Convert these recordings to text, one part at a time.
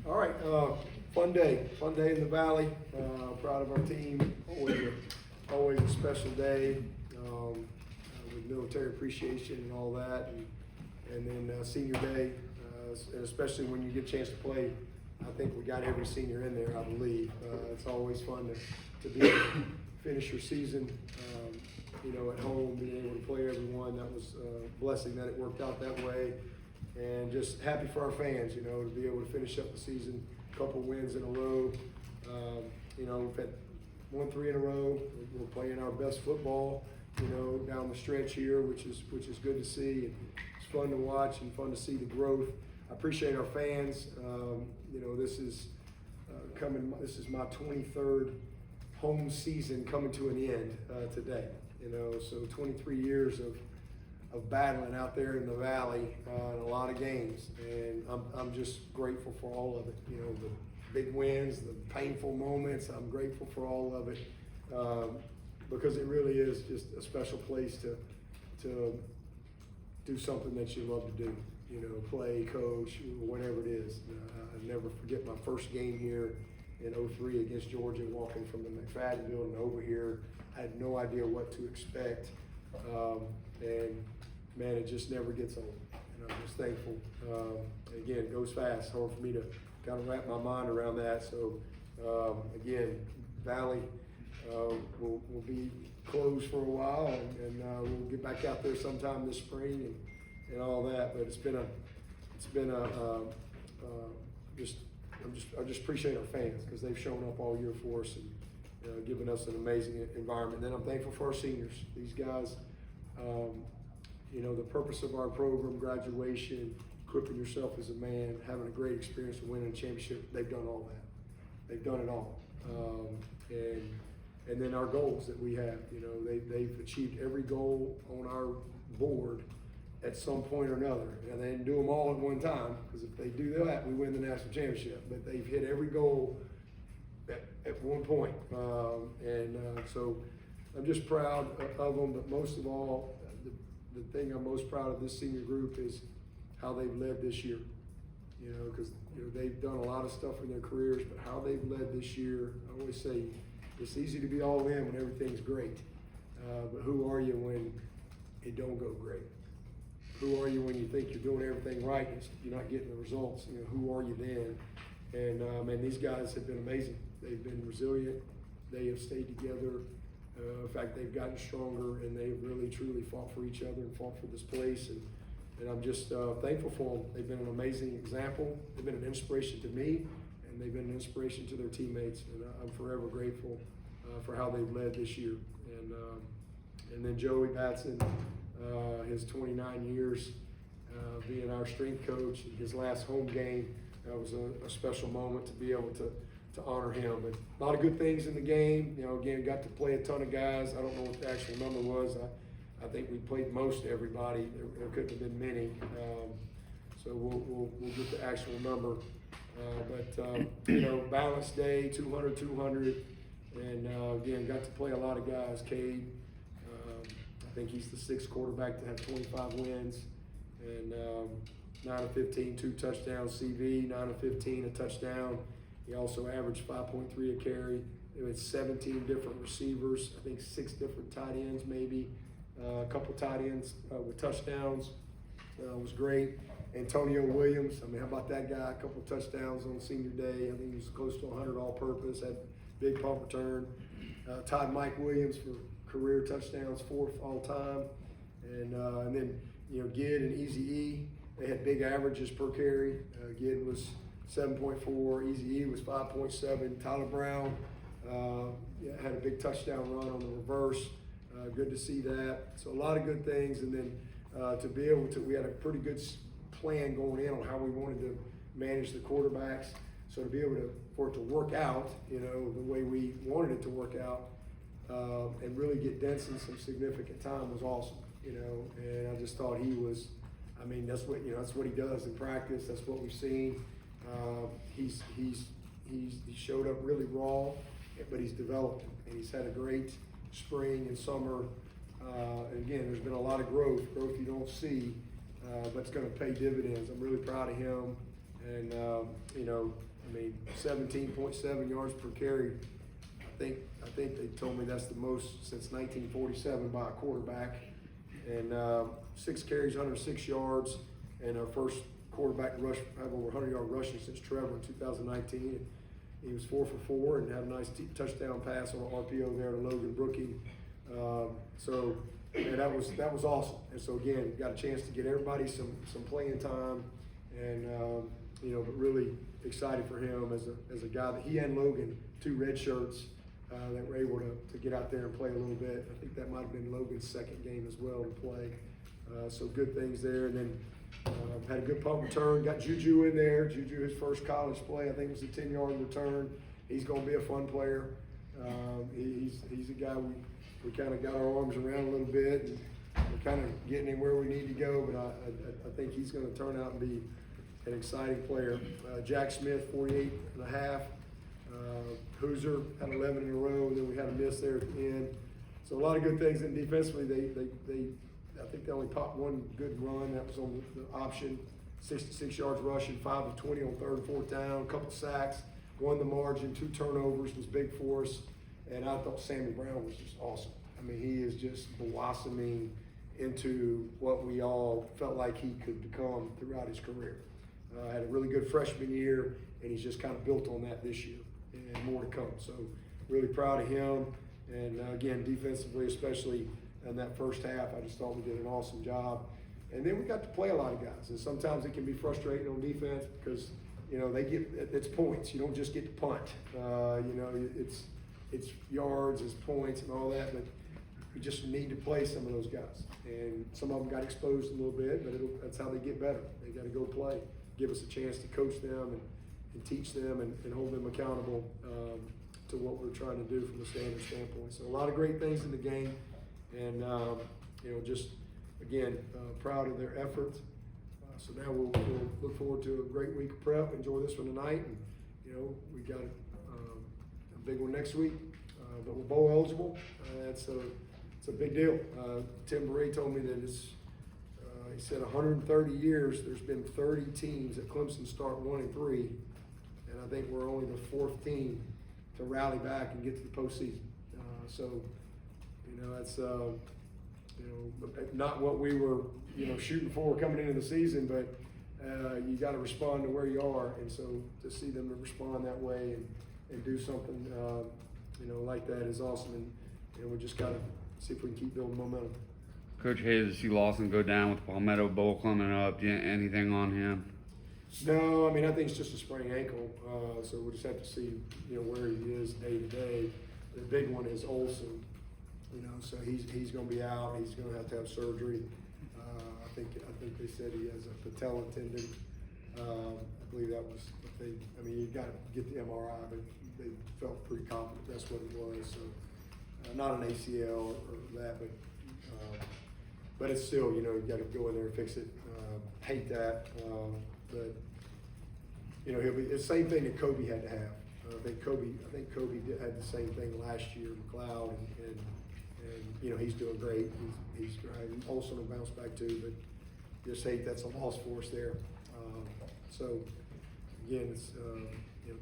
All right, fun day in the Valley. Proud of our team. Always a special day with military appreciation and all that, and then senior day, and especially when you get a chance to play. I think we got every senior in there, I believe. It's always fun to be able to finish your season, at home, being able to play everyone. That was a blessing that it worked out that way. And just happy for our fans, to be able to finish up the season, a couple wins in a row. We've had 1-3 in a row. We're playing our best football, down the stretch here, which is good to see. And it's fun to watch and fun to see the growth. I appreciate our fans. This is This is my 23rd home season coming to an end today. So 23 years of battling out there in the Valley in a lot of games, and I'm just grateful for all of it. The big wins, the painful moments, I'm grateful for all of it because it really is just a special place to do something that you love to do. Play, coach, whatever it is. I never forget my first game here in '03 against Georgia, walking from the McFadden building over here. I had no idea what to expect. And man, it just never gets old. I'm just thankful. Again, it goes fast. Hard for me to kind of wrap my mind around that. So again, Valley will be closed for a while, and we'll get back out there sometime this spring and all that. But I just appreciate our fans because they've shown up all year for us and given us an amazing environment. And then I'm thankful for our seniors. These guys. The purpose of our program, graduation, equipping yourself as a man, having a great experience of winning a championship, they've done all that. They've done it all. And then our goals that we have, they've achieved every goal on our board at some point or another. And they didn't do them all at one time, because if they do that, we win the national championship. But they've hit every goal at one point. So I'm just proud of them, but most of all, the thing I'm most proud of this senior group is how they've led this year. Because they've done a lot of stuff in their careers, but how they've led this year, I always say, it's easy to be all in when everything's great. But who are you when it don't go great? Who are you when you think you're doing everything right and you're not getting the results? Who are you then? And these guys have been amazing. They've been resilient. They have stayed together. In fact, they've gotten stronger, and they've really, truly fought for each other and fought for this place. And I'm just thankful for them. They've been an amazing example. They've been an inspiration to me, and they've been an inspiration to their teammates. And I'm forever grateful for how they've led this year. And then Joey Batson, his 29 years being our strength coach, his last home game, that was a special moment to be able to honor him. But a lot of good things in the game. Again, got to play a ton of guys. I don't know what the actual number was. I think we played most everybody. There couldn't have been many. So we'll get the actual number. But balanced day, 200. And again, got to play a lot of guys. Cade, I think he's the 6th quarterback to have 25 wins. And 9 of 15, 2 touchdowns. CV, 9 of 15, a touchdown. He also averaged 5.3 a carry. There was 17 different receivers, I think 6 different tight ends maybe, a couple tight ends with touchdowns. Was great. Antonio Williams, how about that guy? A couple touchdowns on senior day. I think he was close to 100 all-purpose, had big punt return. Todd Mike Williams for career touchdowns, 4th all time. And then, Gid and Easy E, they had big averages per carry. Gid was 7.4, Easy E was 5.7. Tyler Brown had a big touchdown run on the reverse. Good to see that. So a lot of good things, and then to be able to, we had a pretty good plan going in on how we wanted to manage the quarterbacks. So to be able for it to work out, the way we wanted it to work out, and really get Denson some significant time was awesome. And I just thought he was. That's what he does in practice. That's what we've seen. He showed up really raw, but he's developed, and he's had a great spring and summer. And again, there's been a lot of growth you don't see, but it's going to pay dividends. I'm really proud of him, and I mean, 17.7 yards per carry. I think they told me that's the most since 1947 by a quarterback. And 6 carries, 106 yards, and our first quarterback to have over 100-yard rushing since Trevor in 2019. He was 4 for 4 and had a nice touchdown pass on an RPO there to Logan Brookie. So yeah, that was awesome. And so again, got a chance to get everybody some playing time, and but really excited for him as a guy that he and Logan, 2 red shirts, that were able to get out there and play a little bit. I think that might have been Logan's second game as well to play. So good things there. And then had a good punt return. Got Juju in there. Juju, his first college play, I think it was a 10-yard return. He's going to be a fun player. He's a guy we kind of got our arms around a little bit, and we're kind of getting him where we need to go. But I think he's going to turn out and be an exciting player. Jack Smith, 48.5. Hoosier had 11 in a row, and then we had a miss there at the end. So a lot of good things. And defensively, I think they only popped one good run. That was on the option. 66 yards rushing, 5 of 20 on 3rd and 4th down, a couple of sacks, won the margin, 2 turnovers was big for us. And I thought Sammy Brown was just awesome. I mean, he is just blossoming into what we all felt like he could become throughout his career. Had a really good freshman year, and he's just kind of built on that this year, and more to come. So really proud of him. And again, defensively, especially in that first half, I just thought we did an awesome job. And then we got to play a lot of guys, and sometimes it can be frustrating on defense because it's points. You don't just get to punt. It's yards, it's points, and all that. But we just need to play some of those guys, and some of them got exposed a little bit. But that's how they get better. They got to go play, give us a chance to coach them and teach them and hold them accountable to what we're trying to do from a standpoint. So a lot of great things in the game, and just again proud of their effort. So now we'll look forward to a great week of prep. Enjoy this one tonight, and we got a big one next week. But we're bowl eligible. It's a big deal. Tim Barre told me that he said 130 years there's been 30 teams at Clemson start 1-3, and I think we're only the 4th team to rally back and get to the postseason. That's not what we were shooting for coming into the season, but you got to respond to where you are, and so to see them to respond that way and do something like that is awesome, and we just got to see if we can keep building momentum. Coach Hayes, you lost and go down with Palmetto Bowl coming up. Anything on him? No, I mean, I think it's just a sprained ankle, so we'll just have to see, where he is day to day. The big one is Olsen, so he's going to be out. He's going to have surgery. I think they said he has a patella tendon. I believe that was what you got to get the MRI, but they felt pretty confident that's what it was. So not an ACL or that, but it's still, you got to go in there and fix it. Hate that, but he'll be the same thing that Kobe had to have. I think Kobe had the same thing last year, McLeod, and he's doing great. He's great. Olsen will bounce back too, but just hate that's a loss for us there. So again, it's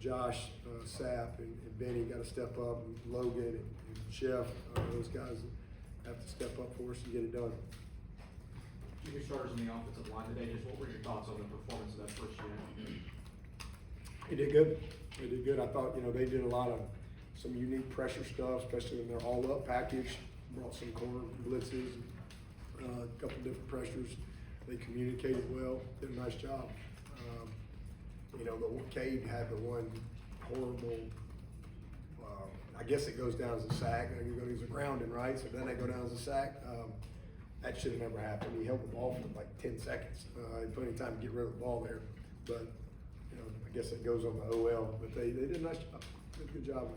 Josh, Sapp, and Benny got to step up, and Logan and Chef. Those guys have to step up for us to get it done. Your starters in the offensive line today, just what were your thoughts on the performance of that first unit? They did good. They did good. I thought, they did a lot of some unique pressure stuff, especially in their all-up package. Brought some corner blitzes, a couple different pressures. They communicated well, did a nice job. Cade had the one horrible, I guess it goes down as a sack. You're going to use a grounding, right? So then they go down as a sack. That should have never happened. He held the ball for like 10 seconds. Had plenty of time to get rid of the ball there. But, I guess it goes on the OL. But they did a nice job. Did a good job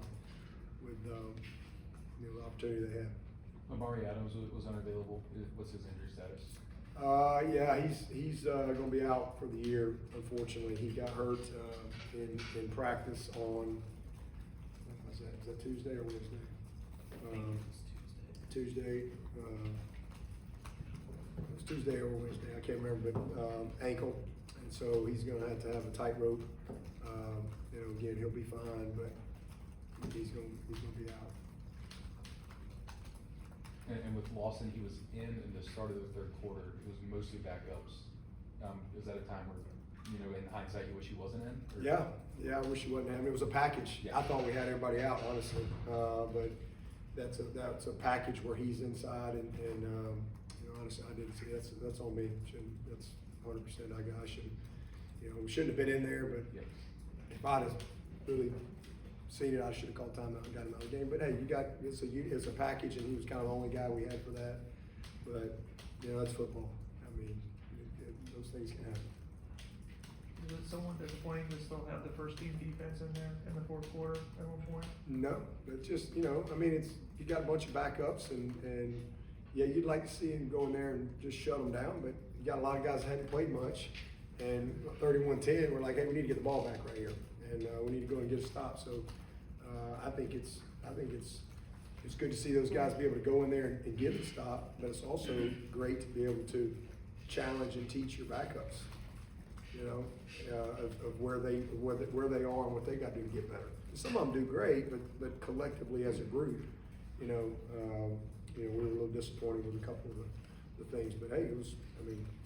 with the opportunity they had. Amari Adams was unavailable. What's his injury status? Yeah, he's going to be out for the year, unfortunately. He got hurt in practice on, what was that? Is that Tuesday or Wednesday? Tuesday. It was Tuesday or Wednesday, I can't remember, but ankle. And so he's going to have a tightrope. and he'll be fine, but he's gonna be out. And with Lawson, he was in the start of the third quarter. It was mostly backups. Is that a time where, in hindsight, you wish he wasn't in? Or? Yeah, I wish he wasn't. I mean, it was a package. Yeah. I thought we had everybody out, honestly, but that's a package where he's inside, and honestly, I didn't see that's on me. That's 100%. I shouldn't. We shouldn't have been in there, but Yeah. if I'd have really seen it, I should have called timeout and got him out of the game. But hey, it's a package, and he was kind of the only guy we had for that. But that's football. I mean, those things can happen. Is it somewhat disappointing to still have the first team defense in there in the fourth quarter at one point? No, but just, I mean, you got a bunch of backups, and yeah, you'd like to see him go in there and just shut them down, but you got a lot of guys that hadn't played much, and 31-10, we're like, hey, we need to get the ball back right here, and we need to go and get a stop. So I think it's good to see those guys be able to go in there and get the stop, but it's also great to be able to challenge and teach your backups. Of where they are and what they got to do to get better. Some of them do great, but collectively as a group, we were a little disappointed with a couple of the things. But hey,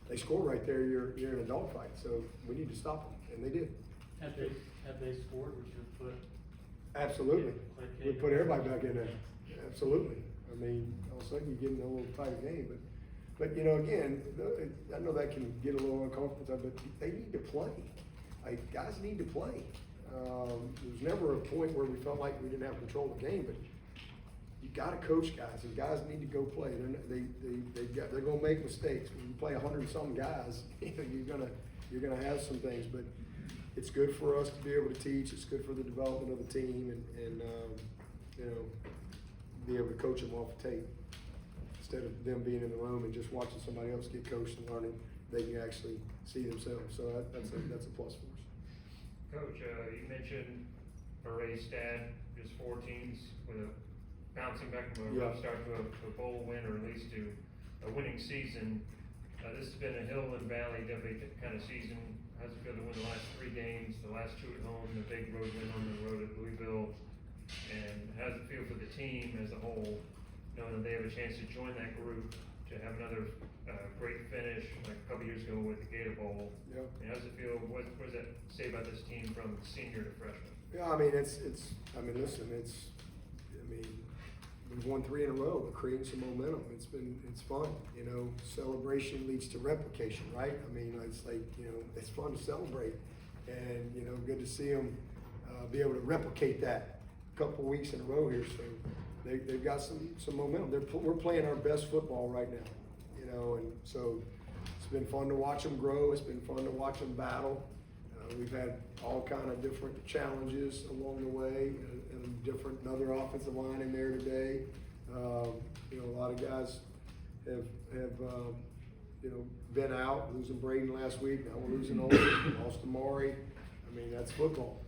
they score right there. You're in a dogfight, so we need to stop them, and they did. Have they scored? Would you have put? Absolutely, Yeah, we put everybody back in there. Absolutely. I mean, all of a sudden you get in a little tighter game, but again, I know that can get a little uncomfortable, but they need to play. Like, guys need to play. There was never a point where we felt like we didn't have control of the game, but you got to coach guys, and guys need to go play. They're going to make mistakes. When you play 100-something guys, you're gonna have some things, but it's good for us to be able to teach. It's good for the development of the team, and be able to coach them off the tape. Instead of them being in the room and just watching somebody else get coached and learning, they can actually see themselves. So that's a plus for us. Coach, you mentioned a raised stat, just 4 teams with a bouncing back from a rough start to a bowl win, or at least to a winning season. This has been a hill and valley definitely kind of season. How's it feel to win the last 3 games, the last 2 at home, the big road win on the road at Louisville? And how does it feel for the team as a whole, knowing that they have a chance to join that group, to have another great finish like a couple years ago with the Gator Bowl? Yeah. And how does it feel? What does that say about this team from senior to freshman? Yeah, I mean, we've won 3 in a row. We're creating some momentum. It's fun. Celebration leads to replication, right? I mean, it's like, it's fun to celebrate, and good to see them be able to replicate that a couple of weeks in a row here. So they've got some momentum. We're playing our best football right now, and so it's been fun to watch them grow. It's been fun to watch them battle. We've had all kind of different challenges along the way, and another offensive line in there today. A lot of guys have been out, losing Braden last week. Now we're losing Olsen, lost Amari. I mean, that's football.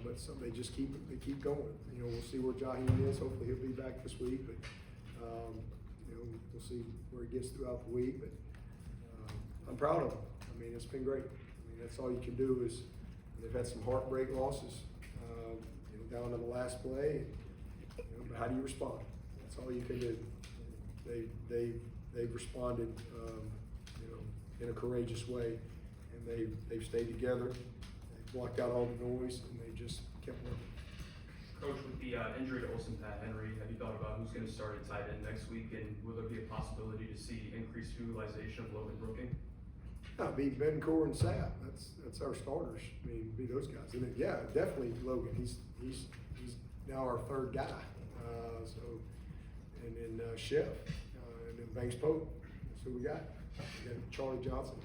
But they just keep going. We'll see where Jaheim is. Hopefully he'll be back this week. But we'll see where he gets throughout the week. But I'm proud of him. I mean, it's been great. That's all you can do. Is they've had some heartbreak losses, down to the last play. But how do you respond? That's all you can do. They've responded, in a courageous way, and they've stayed together. They blocked out all the noise, and they just kept working. Coach, with the injury to Olsen Pat Henry, have you thought about who's going to start at tight end next week, and will there be a possibility to see increased utilization of Logan Brooking? Yeah, be Bencore and Sapp. That's our starters. I mean, be those guys. And then, yeah, definitely Logan. He's now our 3rd guy. And then Chef, and then Banks Pope. That's who we got. We got Charlie Johnson,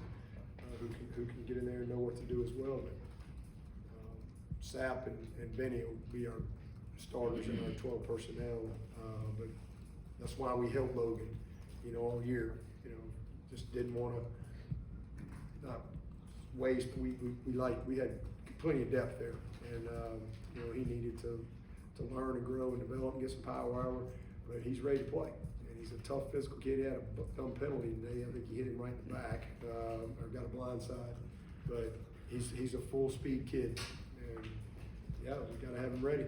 who can get in there and know what to do as well. But Sapp and Benny will be our starters in our 12 personnel. But that's why we held Logan, all year. Just didn't want to not waste. We had plenty of depth there, and he needed to learn and grow and develop and get some power hour. But he's ready to play, and he's a tough physical kid. He had a dumb penalty today. I think he hit him right in the back, or got a blind side. But he's a full speed kid, and yeah, we gotta have them ready.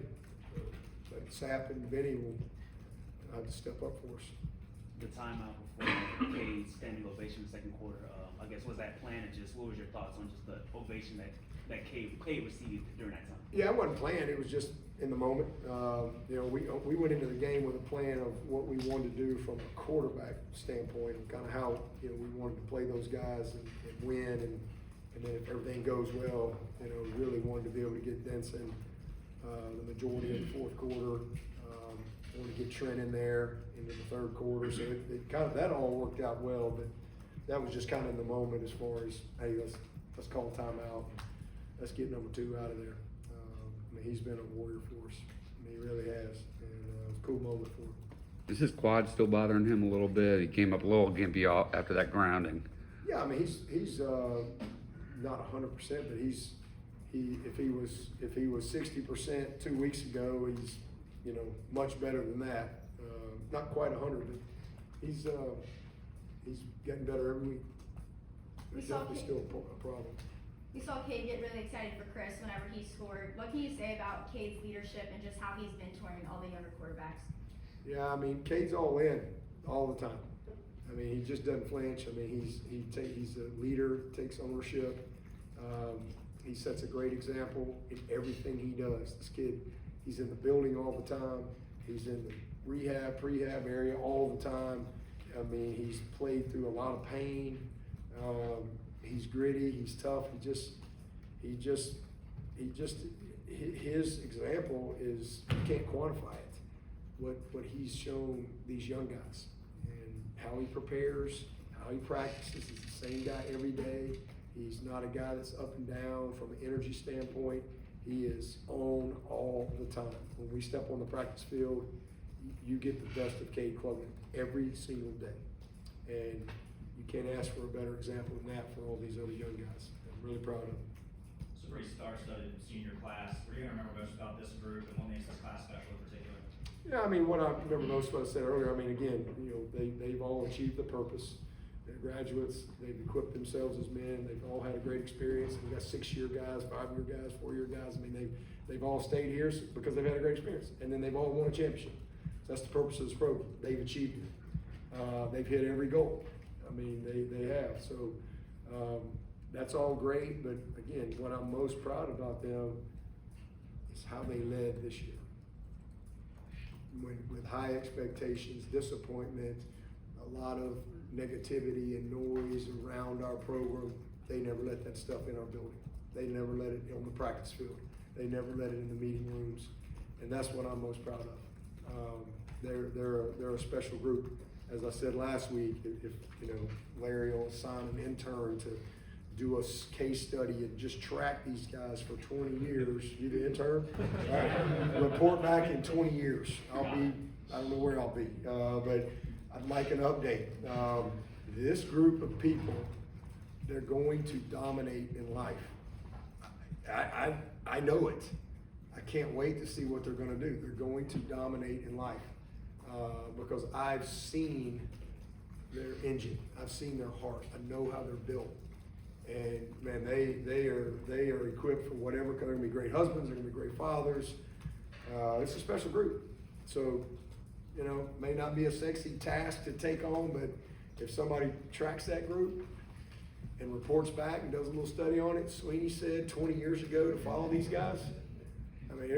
But Sap and Benny will have to step up for us. The timeout before Cade's standing ovation in the second quarter, I guess, was that planned, and just what was your thoughts on just the ovation that Cade received during that time? Yeah, it wasn't planned, it was just in the moment. You know, we went into the game with a plan of what we wanted to do from a quarterback standpoint, and kind of how, you know, we wanted to play those guys and win, and then if everything goes well, you know, really wanted to be able to get Denson the majority of the fourth quarter. Wanted to get Trent in there into the third quarter, so it kind of, that all worked out well, but that was just kind of in the moment as far as, hey, let's call timeout, let's get number 2 out of there. I mean, he's been a warrior for us. I mean, he really has, and it was a cool moment for him. Is his quad still bothering him a little bit? He came up a little gimpy after that grounding. Yeah, I mean, he's not 100%, but if he was 60% 2 weeks ago, he's, you know, much better than that. Not quite 100, but he's getting better every week. There's definitely still a problem. We saw Cade get really excited for Chris whenever he scored. What can you say about Cade's leadership and just how he's mentoring all the younger quarterbacks? Yeah, I mean, Cade's all in all the time. I mean, he just doesn't flinch. I mean, he's a leader, takes ownership. He sets a great example in everything he does. This kid, he's in the building all the time. He's in the rehab, prehab area all the time. I mean, he's played through a lot of pain. He's gritty. He's tough. His example is, you can't quantify it. What he's shown these young guys and how he prepares, how he practices. He's the same guy every day. He's not a guy that's up and down from an energy standpoint. He is on all the time. When we step on the practice field, you get the best of Cade Klubman every single day. And you can't ask for a better example than that for all these other young guys. I'm really proud of them. It's a pretty star-studded senior class. What are you gonna remember most about this group, and what makes this class special in particular? Yeah, I mean, what I remember most of what I said earlier, I mean, again, you know, they've all achieved the purpose. They're graduates, they've equipped themselves as men, they've all had a great experience. We've got 6-year guys, 5-year guys, 4-year guys. I mean, they've all stayed here because they've had a great experience. And then they've all won a championship. So that's the purpose of this program. They've achieved it. They've hit every goal. I mean, they have. So that's all great, but again, what I'm most proud about them is how they led this year. With high expectations, disappointment, a lot of negativity and noise around our program, they never let that stuff in our building. They never let it on the practice field. They never let it in the meeting rooms, and that's what I'm most proud of. They're a special group. As I said last week, if you know, Larry will assign an intern to do a case study and just track these guys for 20 years. You the intern? Right. Report back in 20 years. I don't know where I'll be, but I'd like an update. This group of people, they're going to dominate in life. I know it. I can't wait to see what they're going to do. They're going to dominate in life because I've seen their engine. I've seen their heart. I know how they're built. And man, they are equipped for whatever. They're going to be great husbands. They're going to be great fathers. It's a special group. So, you know, may not be a sexy task to take on, but if somebody tracks that group and reports back and does a little study on it, Swinney said 20 years ago to follow these guys. I mean,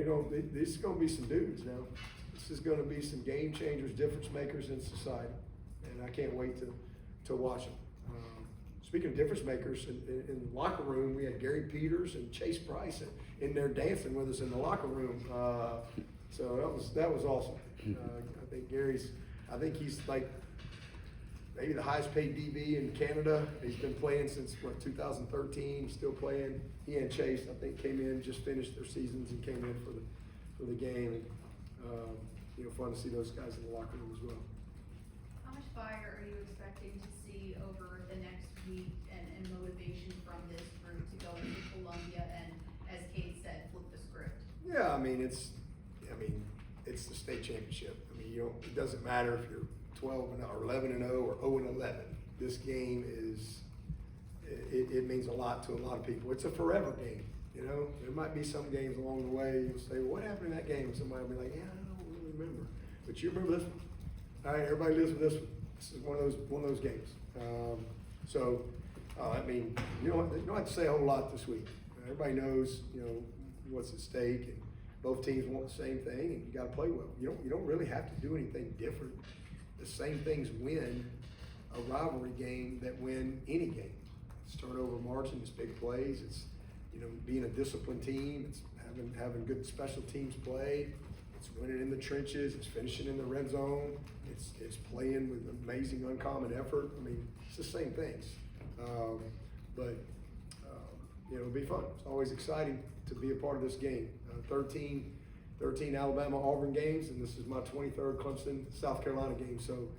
this is going to be some dudes now. This is going to be some game changers, difference makers in society, and I can't wait to watch them. Speaking of difference makers, in the locker room, we had Gary Peters and Chase Price in there dancing with us in the locker room. So that was awesome. I think he's like maybe the highest paid DB in Canada. He's been playing since 2013. He's still playing. He and Chase, I think, came in, just finished their seasons and came in for the game. And, you know, fun to see those guys in the locker room as well. How much fire are you expecting to see over the next week and motivation from this group to go into Columbia and, as Kate said, flip the script? Yeah, I mean, it's the state championship. I mean, it doesn't matter if you're 12-0 or 11-0 or 0-11. This game it means a lot to a lot of people. It's a forever game. You know, there might be some games along the way, you'll say, well, what happened in that game? Somebody will be like, yeah, I don't really remember. But you remember this one. All right, everybody lives with this one. This is one of those games. I mean, you don't have to say a whole lot this week. Everybody knows, you know, what's at stake, and both teams want the same thing, and you got to play well. You don't really have to do anything different. The same things win a rivalry game that win any game. It's turnover margin, it's big plays, it's, you know, being a disciplined team, it's having good special teams play, it's winning in the trenches, it's finishing in the red zone, it's playing with amazing uncommon effort. I mean, it's the same things. You know, it'll be fun. It's always exciting to be a part of this game. 13 Alabama-Auburn games, and this is my 23rd Clemson-South Carolina game. So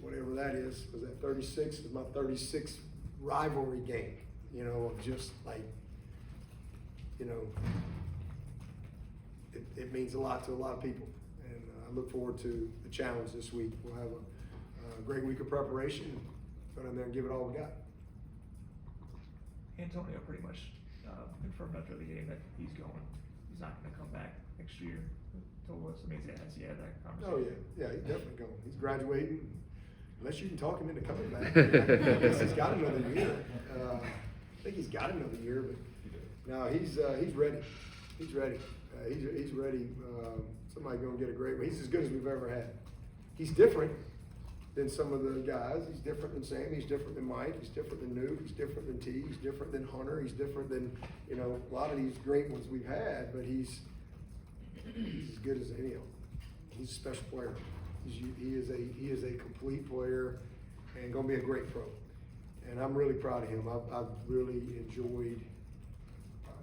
whatever that is, was that 36? Is my 36th rivalry game, you know, of just like, you know, it means a lot to a lot of people. And I look forward to the challenge this week. We'll have a great week of preparation and go in there and give it all we got. Antonio pretty much confirmed after the game that he's going. He's not going to come back next year. Told us. I mean, has he had that conversation? Oh yeah, he's definitely going. He's graduating. Unless you can talk him into coming back. I guess he's got another year. I think he's got another year, but no, he's ready. He's ready. He's ready. Somebody's going to get a great one. He's as good as we've ever had. He's different than some of the guys. He's different than Sam. He's different than Mike. He's different than Nuke. He's different than T. He's different than Hunter. He's different than, you know, a lot of these great ones we've had. But he's as good as any of them. He's a special player. He is a complete player and going to be a great pro. And I'm really proud of him. I've really enjoyed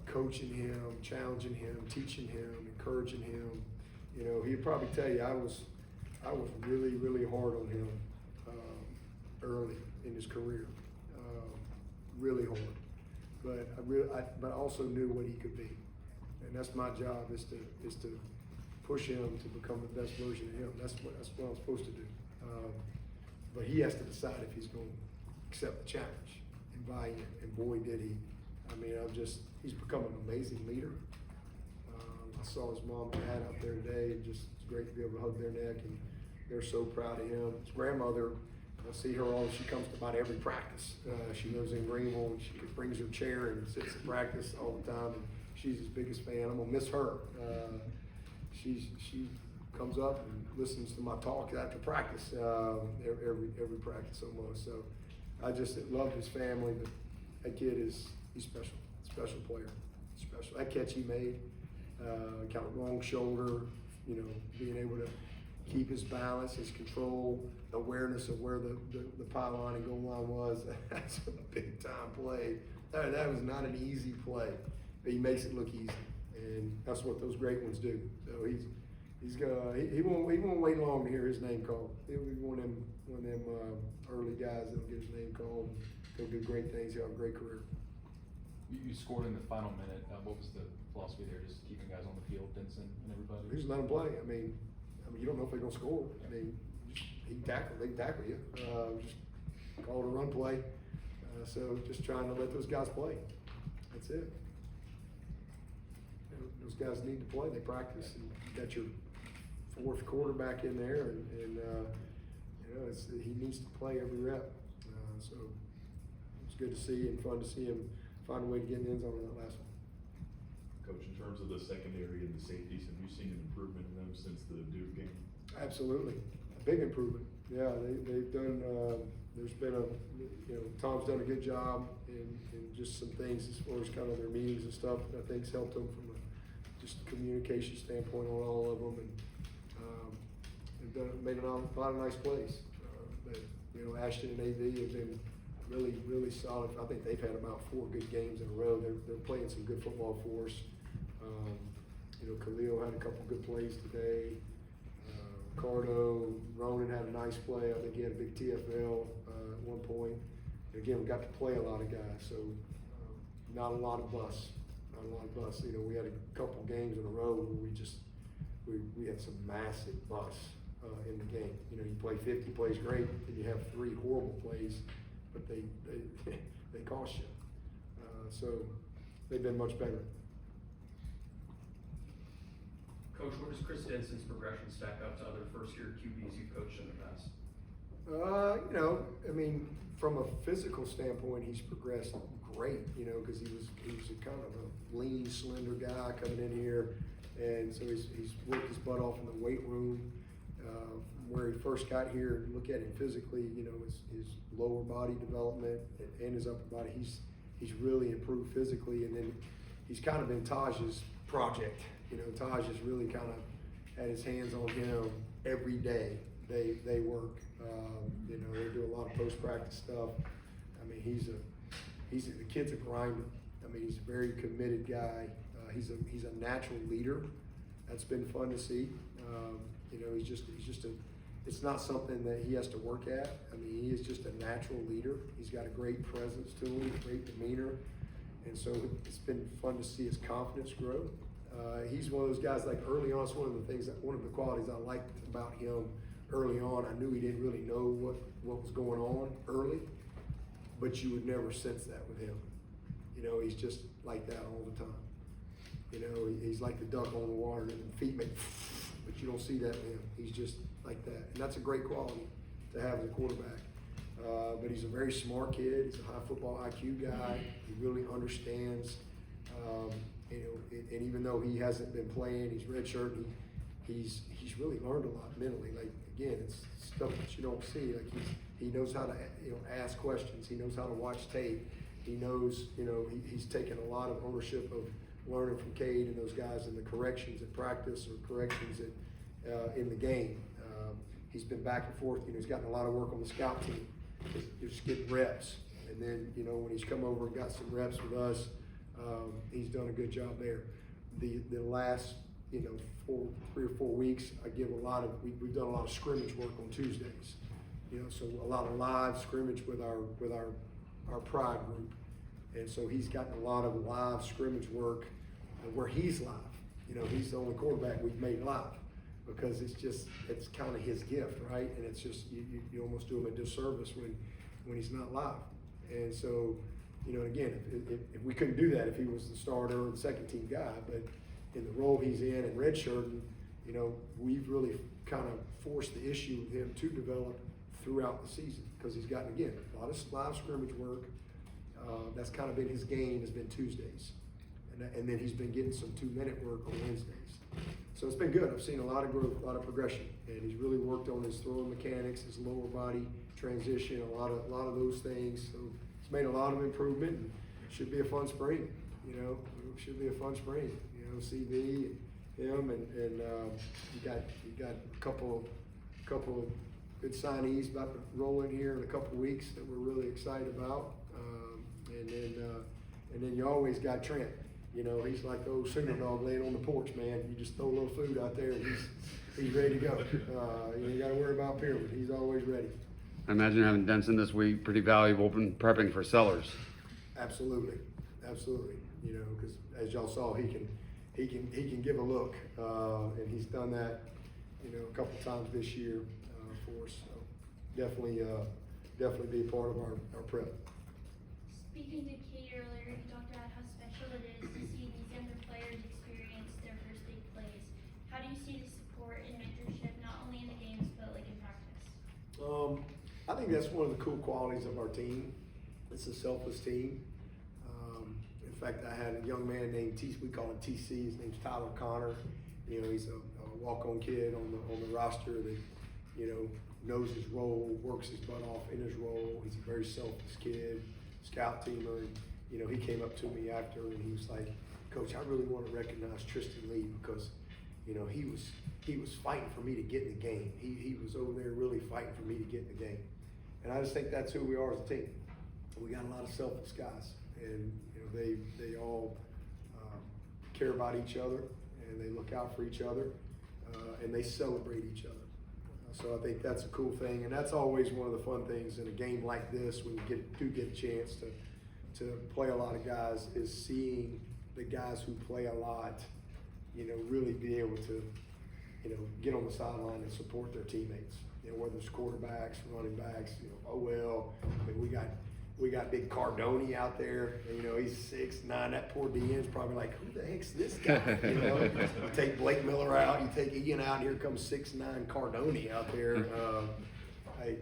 coaching him, challenging him, teaching him, encouraging him. You know, he'd probably tell you I was really, really hard on him early in his career, really hard. But I also knew what he could be, and that's my job is to push him to become the best version of him. That's what I'm supposed to do. But he has to decide if he's going to accept the challenge and buy in. And boy, did he! I mean, he's become an amazing leader. I saw his mom and dad out there today, and just it's great to be able to hug their neck, and they're so proud of him. His grandmother, I see her she comes to about every practice. She lives in Greenville, and she brings her chair and sits at practice all the time, and she's his biggest fan. I'm gonna miss her. She comes up and listens to my talk after practice, every practice almost. So I just love his family, but that kid he's special player, special. That catch he made, kind of wrong shoulder, you know, being able to keep his balance, his control, awareness of where the pylon and goal line was. That's a big time play. That was not an easy play, but he makes it look easy, and that's what those great ones do. So he won't wait long to hear his name called. He'll be one of them early guys that'll get his name called. He'll do great things. He'll have a great career. You scored in the final minute. What was the philosophy there? Just keeping guys on the field, Denson and everybody? Just let them play. I mean, you don't know if they're gonna score. I mean, they can tackle you. Just call it a run play. So just trying to let those guys play. That's it. You know, those guys need to play. They practice, and you got your fourth quarterback in there, and you know he needs to play every rep. So it's good to see and fun to see him find a way to get in the end zone in that last one. Coach, in terms of the secondary and the safeties, have you seen an improvement in them since the Duke game? Absolutely, a big improvement. Yeah, they've done. There's been Tom's done a good job in just some things as far as kind of their meetings and stuff that I think's helped them from just communication standpoint on all of them, and they've made a lot of nice plays. But you know, Ashton and AV have been really solid. I think they've had about 4 good games in a row. They're playing some good football for us. You know, Khalil had a couple good plays today. Ricardo, Ronan had a nice play. I think he had a big TFL at one point. And again, we got to play a lot of guys, so not a lot of busts. You know, we had a couple games in a row where we had some massive busts in the game. You know, you play 50 plays great, and you have 3 horrible plays, but they cost you. So they've been much better. Coach, what does Chris Denson's progression stack up to other first-year QBs you've coached in the past? You know, I mean, from a physical standpoint, he's progressed great, you know, because he was a kind of a lean, slender guy coming in here. And so he's worked his butt off in the weight room. Where he first got here, look at him physically, you know, his lower body development and his upper body, he's really improved physically. And then he's kind of been Taj's project. You know, Taj has really kind of had his hands on him every day. They work. You know, they do a lot of post-practice stuff. I mean, the kid's a grinder. I mean, he's a very committed guy. He's a natural leader. That's been fun to see. You know, he's just it's not something that he has to work at. I mean, he is just a natural leader. He's got a great presence to him, great demeanor. And so it's been fun to see his confidence grow. He's one of those guys, like early on, it's one of the qualities I liked about him early on. I knew he didn't really know what was going on early, but you would never sense that with him. You know, he's just like that all the time. You know, he's like the duck on the water, and the feet make, but you don't see that with him. He's just like that, and that's a great quality to have as a quarterback. But he's a very smart kid. He's a high football IQ guy. He really understands. You know, and even though he hasn't been playing, he's redshirting. He's really learned a lot mentally. Like again, it's stuff that you don't see. Like he knows how to ask questions. He knows how to watch tape. He knows he's taken a lot of ownership of learning from Cade and those guys in the corrections at practice or corrections in the game. He's been back and forth. You know, he's gotten a lot of work on the scout team. He's just getting reps, and then when he's come over and got some reps with us, he's done a good job there. The last 3 or 4 weeks, I give we've done a lot of scrimmage work on Tuesdays. You know, so a lot of live scrimmage with our pride group, and so he's gotten a lot of live scrimmage work where he's live. You know, he's the only quarterback we've made live because it's kind of his gift, right? And it's just you almost do him a disservice when he's not live. And so, again, if we couldn't do that if he was the starter or the second team guy, but in the role he's in and redshirting, we've really kind of forced the issue with him to develop throughout the season because he's gotten, again, a lot of live scrimmage work. That's kind of been his game, has been Tuesdays. And then he's been getting some 2-minute work on Wednesdays. So it's been good. I've seen a lot of growth, a lot of progression. And he's really worked on his throwing mechanics, his lower body transition, a lot of those things. So he's made a lot of improvement and it should be a fun spring. It should be a fun spring. CV, him, and you got a couple of good signees about to roll in here in a couple of weeks that we're really excited about. And then you always got Trent. He's like the old singer dog laying on the porch, man. You just throw a little food out there and he's ready to go. You ain't got to worry about Pyramid. He's always ready. I imagine having Denson this week pretty valuable in prepping for Sellers. Absolutely. Because as y'all saw, he can give a look, and he's done that, a couple times this year for us. So definitely be a part of our prep. Speaking to Kate earlier, you talked about how special it is to see these younger players experience their first big plays. How do you see the support and mentorship, not only in the games, but like in practice? I think that's one of the cool qualities of our team. It's a selfless team. In fact, I had a young man named we call him TC. His name's Tyler Connor. He's a walk-on kid on the roster that knows his role, works his butt off in his role. He's a very selfless kid. Scout teamer, and he came up to me after and he was like, Coach, I really want to recognize Tristan Lee because, he was fighting for me to get in the game. He was over there really fighting for me to get in the game. And I just think that's who we are as a team. We got a lot of selfless guys, and they all care about each other and they look out for each other and they celebrate each other. So I think that's a cool thing, and that's always one of the fun things in a game like this when you do get a chance to play a lot of guys is seeing the guys who play a lot, really be able to, get on the sideline and support their teammates. Whether it's quarterbacks, running backs, OL. I mean, we got We got big Cardoni out there, and, you know, he's 6'9", that poor DN's probably like, who the heck's this guy, you know? You take Blake Miller out, you take Ian out, and here comes 6'9" Cardoni out there.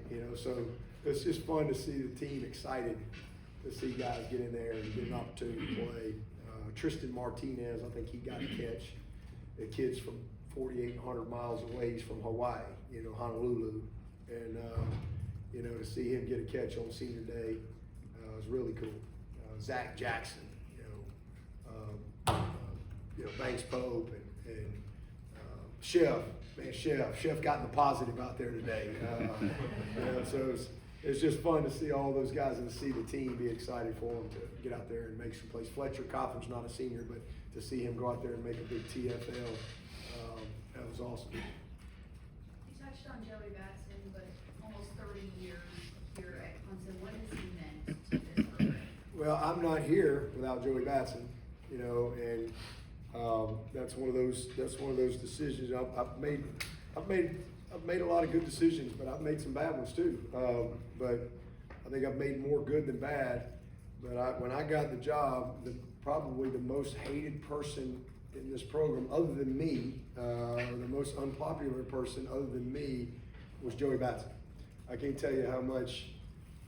You know, so it's just fun to see the team excited to see guys get in there and get an opportunity to play. Tristan Martinez, I think he got a catch. The kid's from 4,800 miles away. He's from Hawaii, you know, Honolulu. And, you know, to see him get a catch on senior day was really cool. Zach Jackson, you know, Banks Pope and Chef. Man, Chef got in the positive out there today. You know, so it's just fun to see all those guys and to see the team be excited for him to get out there and make some plays. Fletcher Cotham's not a senior, but to see him go out there and make a big TFL, that was awesome. You touched on Joey Batson, but almost 30 years here at Clemson. What has he meant to this program? Well, I'm not here without Joey Batson, you know, and that's one of those decisions I've made a lot of good decisions, but I've made some bad ones too. But I think I've made more good than bad. But when I got the job, probably the most hated person in this program, other than me, or the most unpopular person other than me, was Joey Batson. I can't tell you how much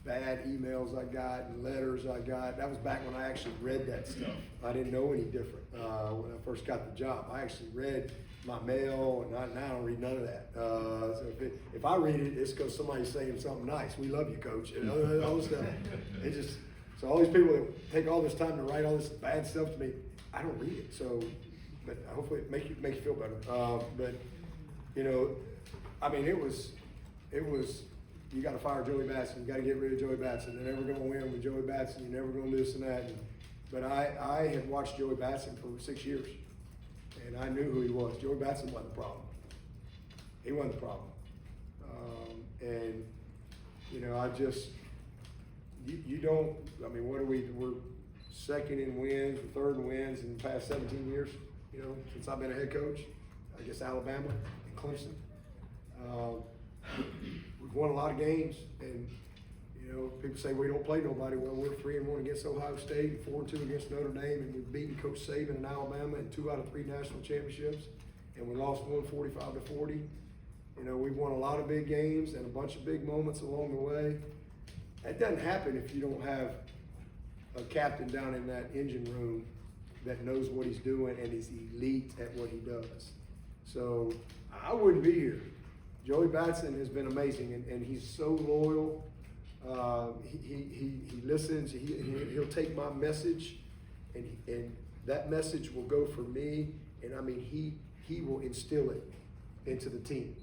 bad emails I got and letters I got. That was back when I actually read that stuff. I didn't know any different when I first got the job. I actually read my mail, and now I don't read none of that. So if I read it, it's because somebody's saying something nice. We love you, coach, and all this stuff. So all these people that take all this time to write all this bad stuff to me, I don't read it. So, but hopefully it make you feel better. But you know, I mean, it was. You got to fire Joey Batson. You got to get rid of Joey Batson. They're never going to win with Joey Batson. You're never going to do this and that. But I had watched Joey Batson for 6 years, and I knew who he was. Joey Batson wasn't the problem. He wasn't the problem. And you know, I just you don't. I mean, what are we? We're second in wins, we're third in wins in the past 17 years. You know, since I've been a head coach. I guess Alabama and Clemson. We've won a lot of games, and you know, people say we don't play nobody. Well, we're 3-1 against Ohio State, and 4-2 against Notre Dame, and we've beaten Coach Saban in Alabama in 2 out of 3 national championships, and we lost one 45-40. You know, we've won a lot of big games and a bunch of big moments along the way. That doesn't happen if you don't have a captain down in that engine room that knows what he's doing and is elite at what he does. So I wouldn't be here. Joey Batson has been amazing, and he's so loyal. He listens. He'll take my message, and that message will go for me. And I mean, he will instill it into the team.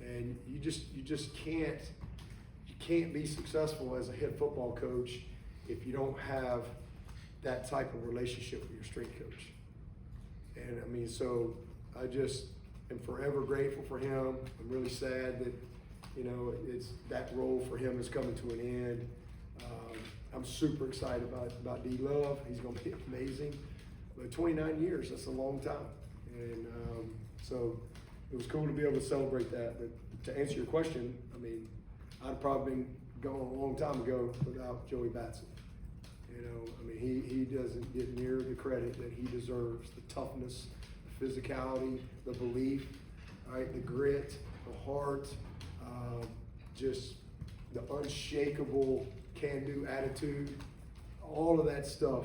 And you just can't be successful as a head football coach if you don't have that type of relationship with your strength coach. And I mean, so I just am forever grateful for him. I'm really sad that, you know, it's that role for him is coming to an end. I'm super excited about D Love. He's going to be amazing. But 29 years, that's a long time. And so it was cool to be able to celebrate that. But to answer your question, I mean, I'd probably been gone a long time ago without Joey Batson. You know, I mean, he doesn't get near the credit that he deserves. The toughness, the physicality, the belief, right, the grit, the heart, just the unshakable can-do attitude, all of that stuff.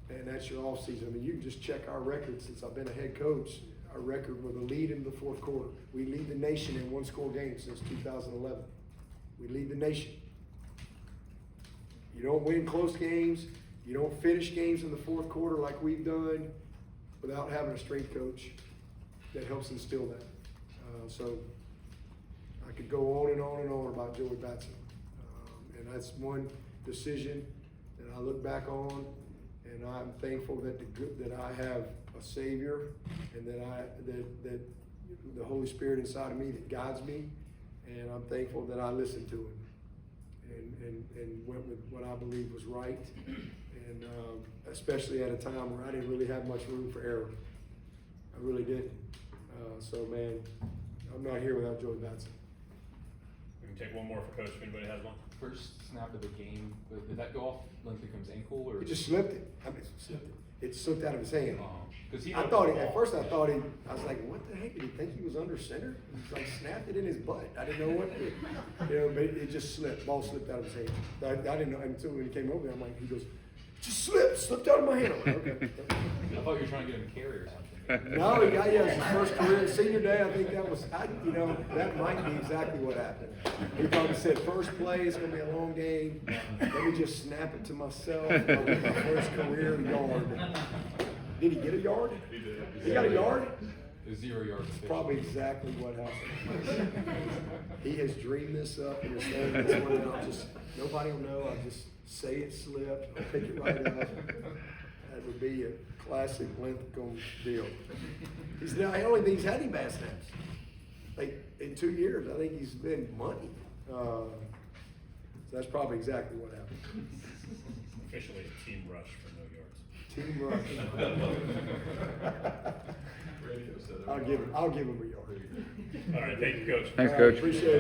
And that's your off season. I mean, you can just check our record since I've been a head coach. Our record with a lead in the fourth quarter. We lead the nation in one-score games since 2011. We lead the nation. You don't win close games. You don't finish games in the fourth quarter like we've done without having a strength coach that helps instill that. So I could go on and on and on about Joey Batson. And that's one decision that I look back on, and I'm thankful that I have a Savior, and that the Holy Spirit inside of me that guides me, and I'm thankful that I listened to him and went with what I believe was right, and especially at a time where I didn't really have much room for error. I really didn't. So man, I'm not here without Joey Batson. We can take one more for Coach if anybody has one. first snap of the game, did that go off Linthicum's ankle or? He just slipped it. I mean, slipped it. It slipped out of his hand. Cause he. I thought he, at first I thought he, I was like, what the heck, did he think he was under center? He's like snapped it in his butt. I didn't know what to, you know, but it just slipped, ball slipped out of his hand. I didn't know until when he came over there, I'm like, he goes, just slipped out of my hand. I'm like, okay. I thought you were trying to get him a carry or something. No, he got, yeah, it was his first career, senior day, I think that was, you know, that might be exactly what happened. He probably said, first play, it's gonna be a long game, let me just snap it to myself, I'll get my first career yard. Did he get a yard? He did. He got a yard? It was 0 yards. That's probably exactly what happened. He has dreamed this up in his head, this one, and I'll just, nobody will know, I'll just say it slipped, I'll pick it right up. That would be a classic Linthicum deal. He's now, I only think he's had any bad snaps. Like, in 2 years, I think he's been money. So that's probably exactly what happened. Officially a team rush for no yards. Team rush. Radio said it. I'll give him a yard. All right, thank you, Coach. Thanks, All right, Coach. appreciate it.